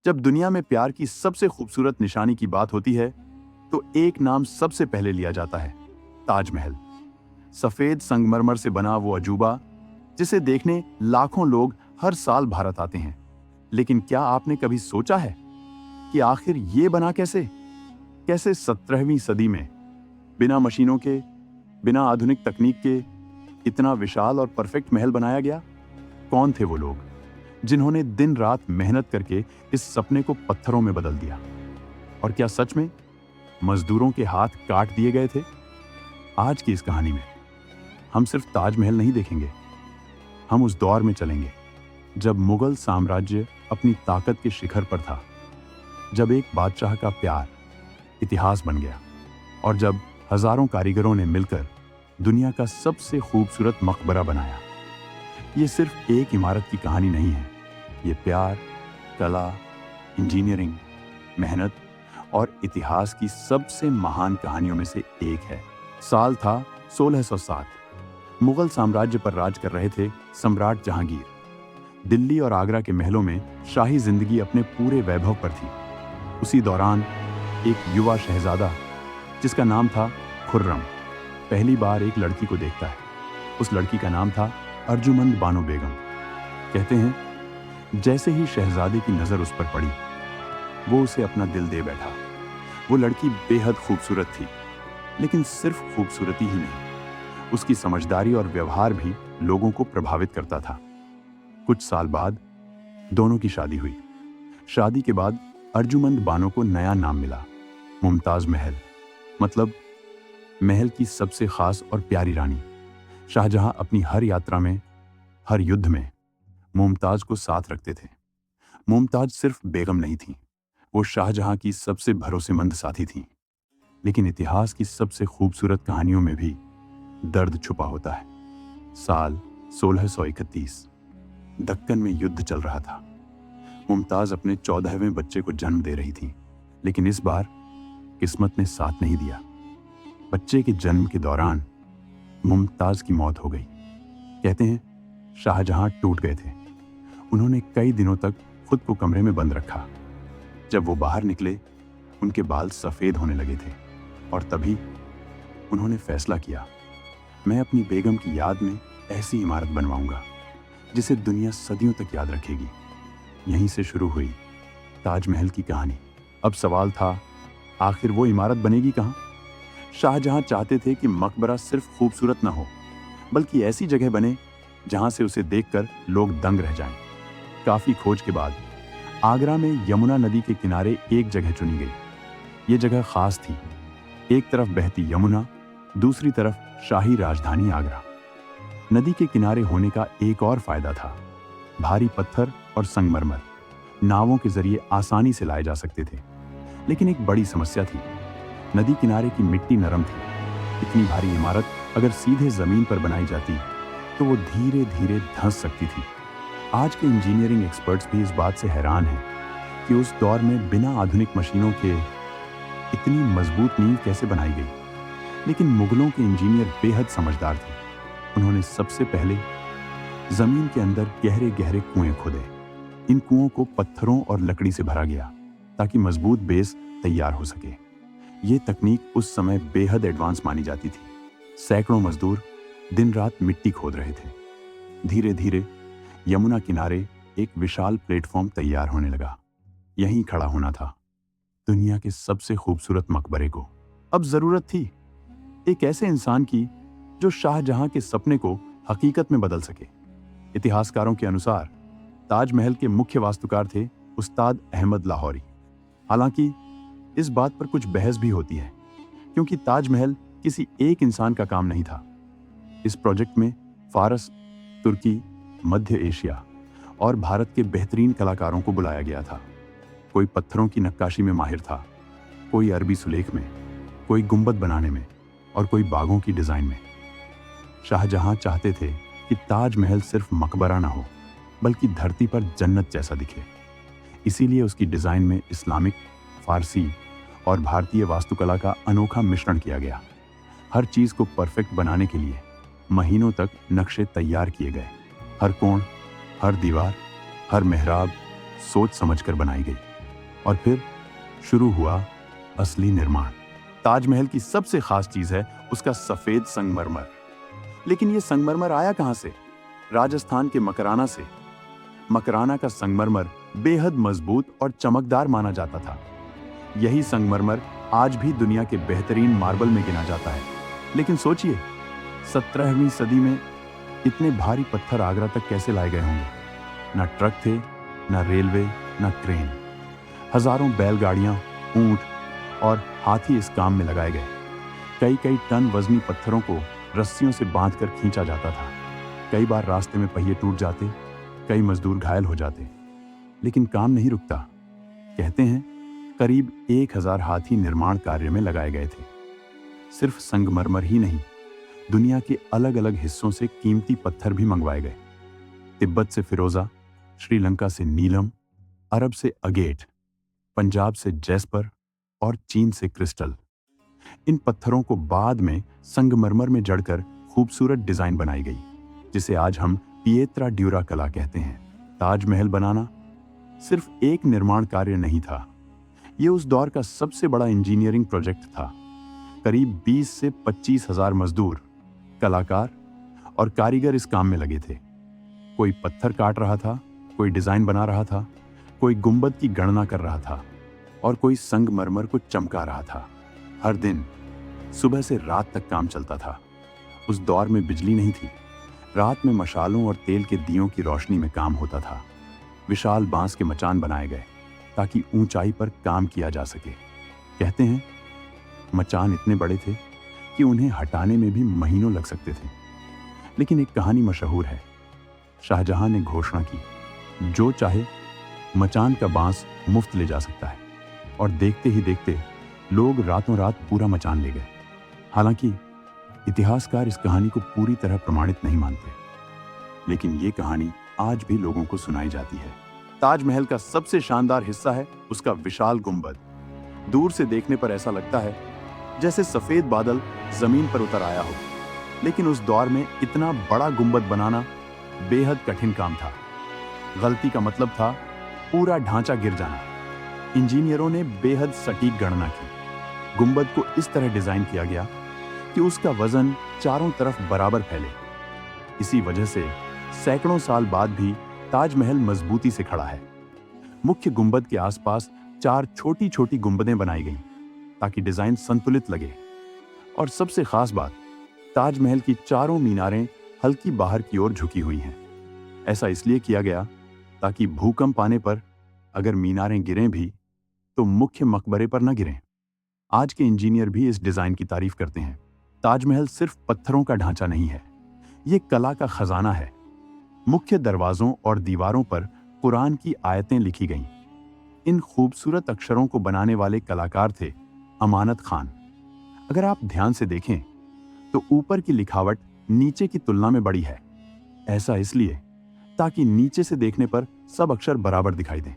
जब दुनिया में प्यार की सबसे खूबसूरत निशानी की बात होती है तो एक नाम सबसे पहले लिया जाता है, ताजमहल। सफेद संगमरमर से बना वो अजूबा जिसे देखने लाखों लोग हर साल भारत आते हैं। लेकिन क्या आपने कभी सोचा है कि आखिर ये बना कैसे? कैसे 17वीं सदी में बिना मशीनों के, बिना आधुनिक तकनीक के इतना विशाल और परफेक्ट महल बनाया गया? कौन थे वो लोग जिन्होंने दिन रात मेहनत करके इस सपने को पत्थरों में बदल दिया? और क्या सच में मजदूरों के हाथ काट दिए गए थे? आज की इस कहानी में हम सिर्फ ताजमहल नहीं देखेंगे, हम उस दौर में चलेंगे जब मुगल साम्राज्य अपनी ताकत के शिखर पर था, जब एक बादशाह का प्यार इतिहास बन गया और जब हजारों कारीगरों ने मिलकर दुनिया का सबसे खूबसूरत मकबरा बनाया। ये सिर्फ एक इमारत की कहानी नहीं है, ये प्यार, कला, इंजीनियरिंग, मेहनत और इतिहास की सबसे महान कहानियों में से एक है। साल था 1607। मुगल साम्राज्य पर राज कर रहे थे सम्राट जहांगीर। दिल्ली और आगरा के महलों में शाही जिंदगी अपने पूरे वैभव पर थी। उसी दौरान एक युवा शहजादा जिसका नाम था खुर्रम पहली बार एक लड़की को देखता है। उस लड़की का नाम था अर्जुमंद बानो बेगम। कहते हैं जैसे ही शहजादे की नजर उस पर पड़ी, वो उसे अपना दिल दे बैठा। वो लड़की बेहद खूबसूरत थी, लेकिन सिर्फ खूबसूरती ही नहीं, उसकी समझदारी और व्यवहार भी लोगों को प्रभावित करता था। कुछ साल बाद दोनों की शादी हुई। शादी के बाद अर्जुमंद बानो को नया नाम मिला, मुमताज महल, मतलब महल की सबसे खास और प्यारी रानी। शाहजहां अपनी हर यात्रा में, हर युद्ध में मुमताज को साथ रखते थे। मुमताज सिर्फ बेगम नहीं थी, वो शाहजहां की सबसे भरोसेमंद साथी थी। लेकिन इतिहास की सबसे खूबसूरत कहानियों में भी दर्द छुपा होता है। साल 1631, दक्कन में युद्ध चल रहा था। मुमताज अपने 14वें बच्चे को जन्म दे रही थी, लेकिन इस बार किस्मत ने साथ नहीं दिया। बच्चे के जन्म के दौरान मुमताज की मौत हो गई। कहते हैं शाहजहां टूट गए थे। उन्होंने कई दिनों तक खुद को कमरे में बंद रखा। जब वो बाहर निकले, उनके बाल सफेद होने लगे थे और तभी उन्होंने फैसला किया, मैं अपनी बेगम की याद में ऐसी इमारत बनवाऊंगा जिसे दुनिया सदियों तक याद रखेगी। यहीं से शुरू हुई ताजमहल की कहानी। अब सवाल था, आखिर वो इमारत बनेगी कहां? शाहजहां चाहते थे कि मकबरा सिर्फ खूबसूरत ना हो, बल्कि ऐसी जगह बने जहां से उसे देखकर लोग दंग रह जाएं। काफी खोज के बाद आगरा में यमुना नदी के किनारे एक जगह चुनी गई। ये जगह खास थी। एक तरफ बहती यमुना, दूसरी तरफ शाही राजधानी आगरा। नदी के किनारे होने का एक और फायदा था, भारी पत्थर और संगमरमर नावों के जरिए आसानी से लाए जा सकते थे। लेकिन एक बड़ी समस्या थी, नदी किनारे की मिट्टी नरम थी। इतनी भारी इमारत अगर सीधे जमीन पर बनाई जाती तो वो धीरे धीरे धंस सकती थी। आज के इंजीनियरिंग एक्सपर्ट्स भी इस बात से हैरान हैं कि उस दौर में बिना आधुनिक मशीनों के इतनी मजबूत नींव कैसे बनाई गई। लेकिन मुगलों के इंजीनियर बेहद समझदार थे। उन्होंने सबसे पहले जमीन के अंदर गहरे गहरे कुएं खोदे। इन कुओं को पत्थरों और लकड़ी से भरा गया ताकि मजबूत बेस तैयार हो सके। ये तकनीक उस समय बेहद एडवांस मानी जाती थी। सैकड़ों मजदूर दिन रात मिट्टी खोद रहे थे। धीरे धीरे यमुना किनारे एक विशाल प्लेटफॉर्म तैयार होने लगा। यहीं खड़ा होना था दुनिया के सबसे खूबसूरत मकबरे को। अब जरूरत थी एक ऐसे इंसान की जो शाहजहां के सपने को हकीकत में बदल सके। इतिहासकारों के अनुसार ताजमहल के मुख्य वास्तुकार थे उस्ताद अहमद लाहौरी। हालांकि इस बात पर कुछ बहस भी होती है, क्योंकि ताजमहल किसी एक इंसान का काम नहीं था। इस प्रोजेक्ट में फारस, तुर्की, मध्य एशिया और भारत के बेहतरीन कलाकारों को बुलाया गया था। कोई पत्थरों की नक्काशी में माहिर था, कोई अरबी सुलेख में, कोई गुंबद बनाने में और कोई बागों की डिजाइन में। शाहजहां चाहते थे कि ताजमहल सिर्फ मकबरा ना हो, बल्कि धरती पर जन्नत जैसा दिखे। इसीलिए उसकी डिजाइन में इस्लामिक, फारसी और भारतीय वास्तुकला का अनोखा मिश्रण किया गया। हर चीज को परफेक्ट बनाने के लिए महीनों तक नक्शे तैयार किए गए। हर कोण, हर दीवार, हर मेहराब सोच समझकर बनाई गई। और फिर शुरू हुआ असली निर्माण। ताजमहल की सबसे खास चीज है उसका सफेद संगमरमर। लेकिन यह संगमरमर आया कहां से? राजस्थान के मकराना से। मकराना का संगमरमर बेहद मजबूत और चमकदार माना जाता था। यही संगमरमर आज भी दुनिया के बेहतरीन मार्बल में गिना जाता है। लेकिन सोचिए, 17वीं सदी में इतने भारी पत्थर आगरा तक कैसे लाए गए होंगे? ना ट्रक थे, ना रेलवे, ना क्रेन। हजारों बैलगाड़ियां, ऊंट और हाथी इस काम में लगाए गए। कई कई टन वजनी पत्थरों को रस्सियों से बांधकर खींचा जाता था। कई बार रास्ते में पहिए टूट जाते, कई मजदूर घायल हो जाते, लेकिन काम नहीं रुकता। कहते हैं करीब 1000 हाथी निर्माण कार्य में लगाए गए थे। सिर्फ संगमरमर ही नहीं, दुनिया के अलग अलग हिस्सों से कीमती पत्थर भी मंगवाए गए। तिब्बत से फिरोजा, श्रीलंका से नीलम, अरब से अगेट, पंजाब से जैस्पर और चीन से क्रिस्टल। इन पत्थरों को बाद में संगमरमर में जड़कर खूबसूरत डिजाइन बनाई गई, जिसे आज हम पिएत्रा ड्यूरा कला कहते हैं। ताजमहल बनाना सिर्फ एक निर्माण कार्य नहीं था, ये उस दौर का सबसे बड़ा इंजीनियरिंग प्रोजेक्ट था। करीब 20 से 25 हजार मजदूर, कलाकार और कारीगर इस काम में लगे थे। कोई पत्थर काट रहा था, कोई डिजाइन बना रहा था, कोई गुंबद की गणना कर रहा था और कोई संगमरमर को चमका रहा था। हर दिन सुबह से रात तक काम चलता था। उस दौर में बिजली नहीं थी। रात में मशालों और तेल के दियों की रोशनी में काम होता था। विशाल बांस के मचान बनाए गए ताकि ऊंचाई पर काम किया जा सके। कहते हैं मचान इतने बड़े थे कि उन्हें हटाने में भी महीनों लग सकते थे। लेकिन एक कहानी मशहूर है। शाहजहां ने घोषणा की, जो चाहे मचान का बांस मुफ्त ले जा सकता है, और देखते ही देखते लोग रातों रात पूरा मचान ले गए। हालांकि इतिहासकार इस कहानी को पूरी तरह प्रमाणित नहीं मानते, लेकिन ये कहानी आज भी लोगों को सुनाई जाती है। ताजमहल का सबसे शानदार हिस्सा है उसका विशाल गुंबद। दूर से देखने पर ऐसा लगता है जैसे सफेद बादल जमीन पर उतर आया हो, लेकिन उस दौर में इतना बड़ा गुंबद बनाना बेहद कठिन काम था। गलती का मतलब था पूरा ढांचा गिर जाना। इंजीनियरों ने बेहद सटीक गणना की। गुंबद को इस तरह डिजाइन किया गया कि उसका वजन चारों तरफ बराबर फैले। इसी वजह से सैकड़ों साल बाद भी ताजमहल मजबूती से खड़ा है। मुख्य गुंबद के आसपास 4 छोटी छोटी गुंबदें बनाई गईं ताकि डिजाइन संतुलित लगे। और सबसे खास बात, ताजमहल की चारों मीनारें हल्की बाहर की ओर झुकी हुई हैं। ऐसा इसलिए किया गया ताकि भूकंप आने पर अगर मीनारें गिरें भी तो मुख्य मकबरे पर न गिरें। आज के इंजीनियर भी इस डिजाइन की तारीफ करते हैं। ताजमहल सिर्फ पत्थरों का ढांचा नहीं है, ये कला का खजाना है। मुख्य दरवाजों और दीवारों पर कुरान की आयतें लिखी गईं। इन खूबसूरत अक्षरों को बनाने वाले कलाकार थे अमानत खान। अगर आप ध्यान से देखें तो ऊपर की लिखावट नीचे की तुलना में बड़ी है। ऐसा इसलिए ताकि नीचे से देखने पर सब अक्षर बराबर दिखाई दें।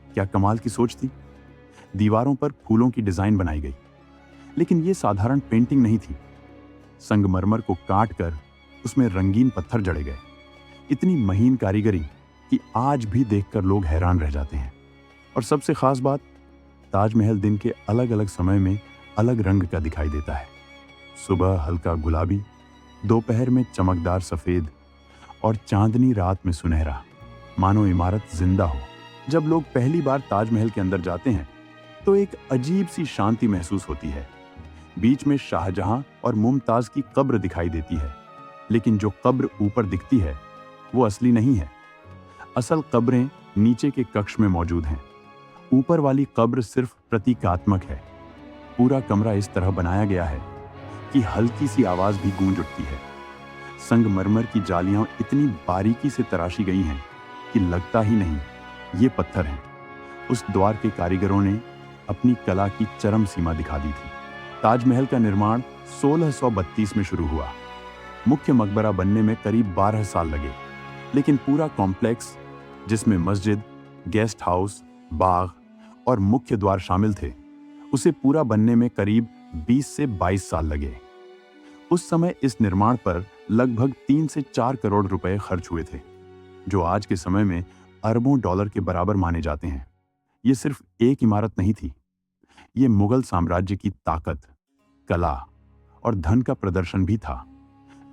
क्या कमाल की सोच थी। दीवारों पर फूलों की डिजाइन बनाई गई, लेकिन यह साधारण पेंटिंग नहीं थी। संगमरमर को काट कर उसमें रंगीन पत्थर जड़े गए। इतनी महीन कारीगरी कि आज भी देखकर लोग हैरान रह जाते हैं। और सबसे खास बात, ताजमहल दिन के अलग अलग समय में अलग रंग का दिखाई देता है। सुबह हल्का गुलाबी, दोपहर में चमकदार सफेद और चांदनी रात में सुनहरा, मानो इमारत जिंदा हो। जब लोग पहली बार ताजमहल के अंदर जाते हैं तो एक अजीब सी शांति महसूस होती है। बीच में शाहजहां और मुमताज की कब्र दिखाई देती है, लेकिन जो कब्र ऊपर दिखती है वो असली नहीं है। असल कब्रें नीचे के कक्ष में मौजूद हैं। ऊपर वाली कब्र सिर्फ प्रतीकात्मक है। पूरा कमरा इस तरह बनाया गया है कि हल्की सी आवाज भी गूंज उठती है। संगमरमर की जालियां इतनी बारीकी से तराशी गई हैं कि लगता ही नहीं ये पत्थर हैं। उस द्वार के कारीगरों ने अपनी कला की चरम सीमा दिखा दी थी। ताजमहल का निर्माण 1632 में शुरू हुआ। मुख्य मकबरा बनने में करीब 12 साल लगे, लेकिन पूरा कॉम्प्लेक्स, जिसमें मस्जिद, गेस्ट हाउस, बाग और मुख्य द्वार शामिल थे, उसे पूरा बनने में करीब 20 से 22 साल लगे। उस समय इस निर्माण पर लगभग 3 से 4 करोड़ रुपए खर्च हुए थे, जो आज के समय में अरबों डॉलर के बराबर माने जाते हैं। ये सिर्फ एक इमारत नहीं थी, ये मुगल साम्राज्य की ताकत, कला और धन का प्रदर्शन भी था।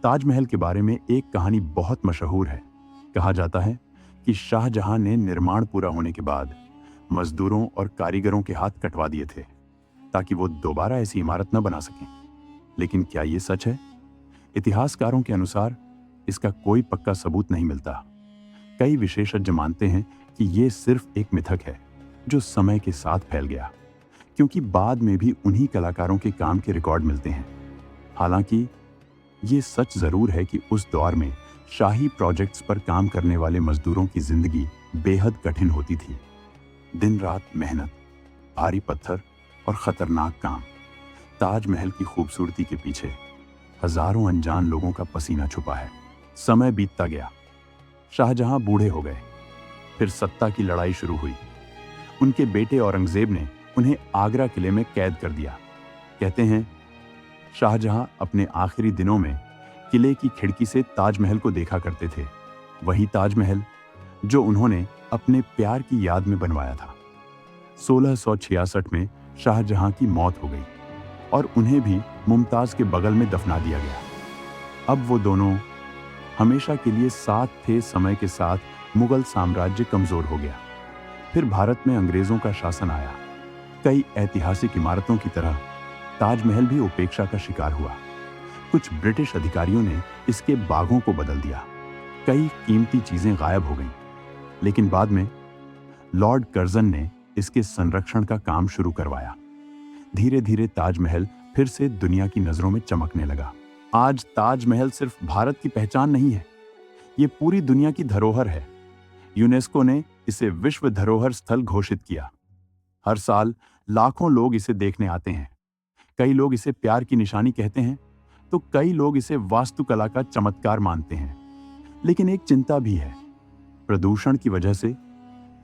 ताजमहल के बारे में एक कहानी बहुत मशहूर है। कहा जाता है कि शाहजहां ने निर्माण पूरा होने के बाद मजदूरों और कारीगरों के हाथ कटवा दिए थे ताकि वो दोबारा ऐसी इमारत न बना सकें। लेकिन क्या ये सच है? इतिहासकारों के अनुसार इसका कोई पक्का सबूत नहीं मिलता। कई विशेषज्ञ मानते हैं कि ये सिर्फ एक मिथक है जो समय के साथ फैल गया, क्योंकि बाद में भी उन्हीं कलाकारों के काम के रिकॉर्ड मिलते हैं। हालांकि ये सच जरूर है कि उस दौर में शाही प्रोजेक्ट्स पर काम करने वाले मजदूरों की जिंदगी बेहद कठिन होती थी। दिन रात मेहनत, भारी पत्थर और खतरनाक काम। ताजमहल की खूबसूरती के पीछे हजारों अनजान लोगों का पसीना छुपा है। समय बीतता गया, शाहजहां बूढ़े हो गए, फिर सत्ता की लड़ाई शुरू हुई। उनके बेटे औरंगजेब ने उन्हें आगरा किले में कैद कर दिया। कहते हैं शाहजहां अपने आखिरी दिनों में किले की खिड़की से ताजमहल को देखा करते थे, वही ताजमहल जो उन्होंने अपने प्यार की याद में बनवाया था। 1666 में शाहजहां की मौत हो गई और उन्हें भी मुमताज के बगल में दफना दिया गया। अब वो दोनों हमेशा के लिए साथ थे। समय के साथ मुगल साम्राज्य कमजोर हो गया। फिर भारत में अंग्रेजों का शासन आया। कई ऐतिहासिक इमारतों की तरह ताजमहल भी उपेक्षा का शिकार हुआ। कुछ ब्रिटिश अधिकारियों ने इसके बागों को बदल दिया। कई कीमती चीजें गायब हो गईं। लेकिन बाद में लॉर्ड कर्जन ने इसके संरक्षण का काम शुरू करवाया। धीरे धीरे ताजमहल फिर से दुनिया की नजरों में चमकने लगा। आज ताजमहल सिर्फ भारत की पहचान नहीं है, ये पूरी दुनिया की धरोहर है। यूनेस्को ने इसे विश्व धरोहर स्थल घोषित किया। हर साल लाखों लोग इसे देखने आते हैं। कई लोग इसे प्यार की निशानी कहते हैं, तो कई लोग इसे वास्तुकला का चमत्कार मानते हैं। लेकिन एक चिंता भी है। प्रदूषण की वजह से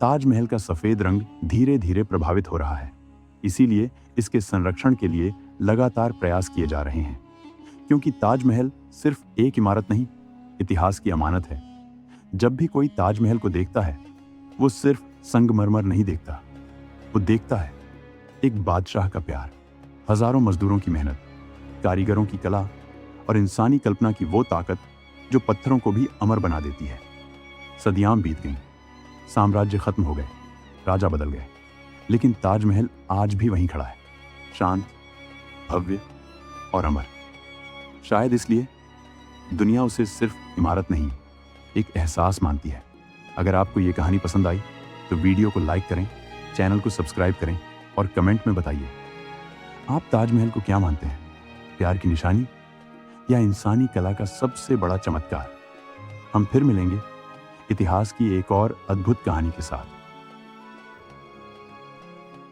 ताजमहल का सफेद रंग धीरे धीरे प्रभावित हो रहा है। इसीलिए इसके संरक्षण के लिए लगातार प्रयास किए जा रहे हैं, क्योंकि ताजमहल सिर्फ एक इमारत नहीं, इतिहास की अमानत है। जब भी कोई ताजमहल को देखता है, वो सिर्फ संगमरमर नहीं देखता, वो देखता है एक बादशाह का प्यार, हजारों मजदूरों की मेहनत, कारीगरों की कला और इंसानी कल्पना की वो ताकत जो पत्थरों को भी अमर बना देती है। सदियां बीत गईं, साम्राज्य खत्म हो गए, राजा बदल गए, लेकिन ताजमहल आज भी वहीं खड़ा है, शांत, भव्य और अमर। शायद इसलिए दुनिया उसे सिर्फ इमारत नहीं, एक एहसास मानती है। अगर आपको ये कहानी पसंद आई तो वीडियो को लाइक करें, चैनल को सब्सक्राइब करें और कमेंट में बताइए आप ताजमहल को क्या मानते हैं, प्यार की निशानी या इंसानी कला का सबसे बड़ा चमत्कार। हम फिर मिलेंगे इतिहास की एक और अद्भुत कहानी के साथ।